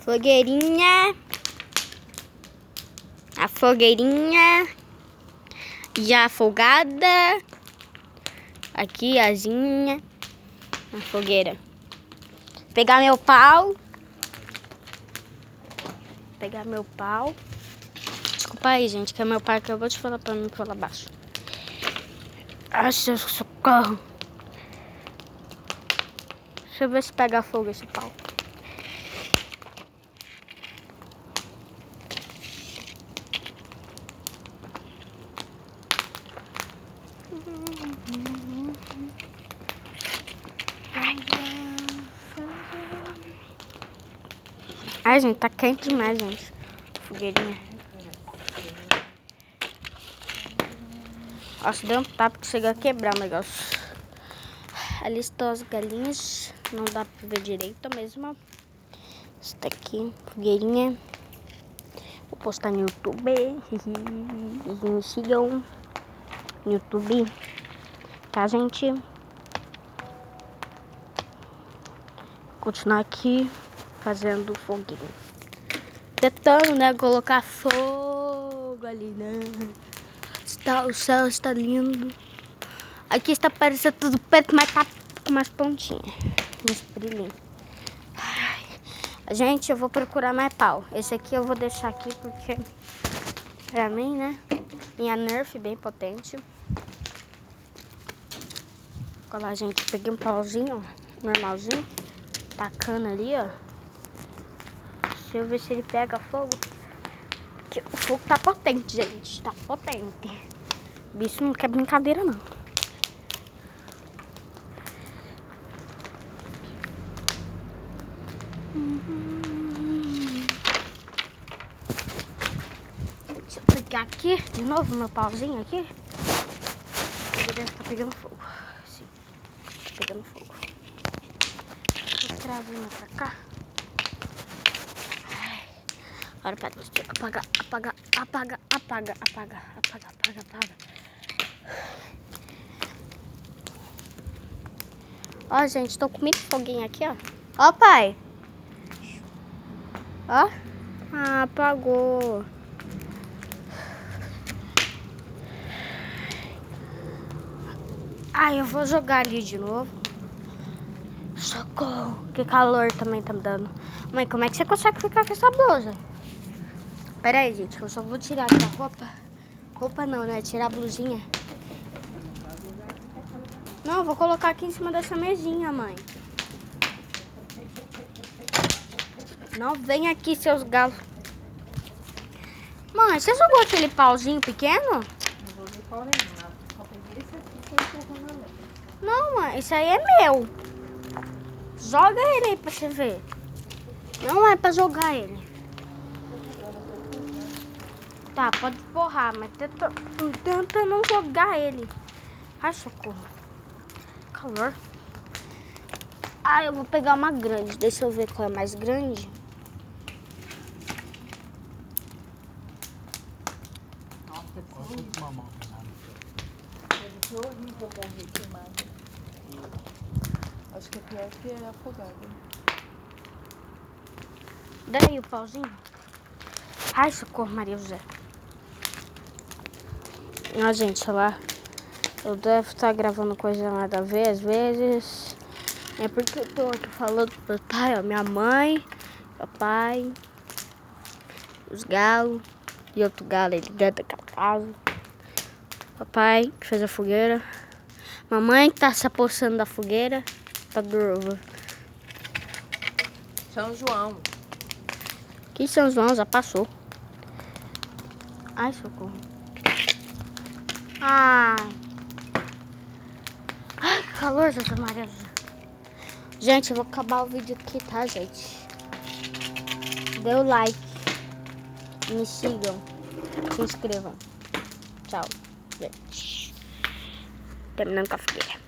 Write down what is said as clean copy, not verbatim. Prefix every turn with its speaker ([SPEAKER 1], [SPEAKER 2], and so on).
[SPEAKER 1] Fogueirinha. A fogueirinha. Já folgada. Aqui, asinha. A fogueira. Pegar meu pau. Pegar meu pau. Desculpa aí, gente, que é meu pai que acabou de falar pra mim por lá abaixo. Ai, socorro. Deixa eu ver se pega fogo esse pau. Ai, gente, tá quente demais, gente. Fogueirinha. Nossa, deu um tapa que chegou a quebrar o negócio. Ali estão as galinhas. Não dá pra ver direito mesmo. Isso daqui, fogueirinha. Vou postar no YouTube. Me sigam no YouTube. Tá, gente? Continuar aqui fazendo foguinho. Tentando, né? Colocar fogo ali, né? O céu está lindo. Aqui está parecendo tudo preto, mas tá com umas pontinhas. Uns brilhinhos. Gente, eu vou procurar mais pau. Esse aqui eu vou deixar aqui porque, pra mim, né? Minha Nerf bem potente. Olha lá, gente. Peguei um pauzinho, ó, normalzinho. Tacando ali, ó. Deixa eu ver se ele pega fogo. Porque o fogo tá potente, gente. Tá potente. O bicho não quer brincadeira, não. Deixa eu pegar aqui de novo meu pauzinho aqui. Ele deve estar pegando fogo. Sim, tá pegando fogo. Vou trazer pra cá. Agora pega, apaga, apaga, apaga, apaga, apaga, apaga, apaga, apaga. Ó, gente, tô com muito foguinho aqui, ó. Ó, pai. Ó. Ah, apagou. Ai, eu vou jogar ali de novo. Socorro. Que calor também tá me dando. Mãe, como é que você consegue ficar com essa blusa? Pera aí, gente, eu só vou tirar aqui a roupa. Roupa não, né? Tirar a blusinha. Não, eu vou colocar aqui em cima dessa mesinha, mãe. Não, vem aqui, seus galos. Mãe, você jogou aquele pauzinho pequeno?
[SPEAKER 2] Não vou ver pau nenhum. Só peguei esse aqui que eu empurrando ali.
[SPEAKER 1] Não, mãe, isso aí é meu. Joga ele aí pra você ver. Não é pra jogar ele. Tá, pode porrar, mas tenta não jogar ele. Ai, socorro. Calor. Ah, eu vou pegar uma grande. Deixa eu ver qual é mais grande.
[SPEAKER 2] Nossa, deve ser horrível morrer queimado. Acho que é pior que é afogado.
[SPEAKER 1] Daí o pauzinho. Ai, socorro, Maria José. Ó, gente, olha lá. Eu devo estar gravando coisa nada a ver, às vezes. É porque eu tô aqui falando pro meu pai, ó. Minha mãe, papai, os galos. E outro galo ali dentro daquela casa. Papai, que fez a fogueira. Mamãe, que tá se apossando da fogueira. Tá dormindo.
[SPEAKER 2] São João.
[SPEAKER 1] Que São João já passou. Ai, socorro. Ai, que calor, Santa Maria. Gente, eu vou acabar o vídeo aqui, tá, gente? Dê o like. Me sigam. Se inscrevam. Tchau, gente. Terminando com a fogueira.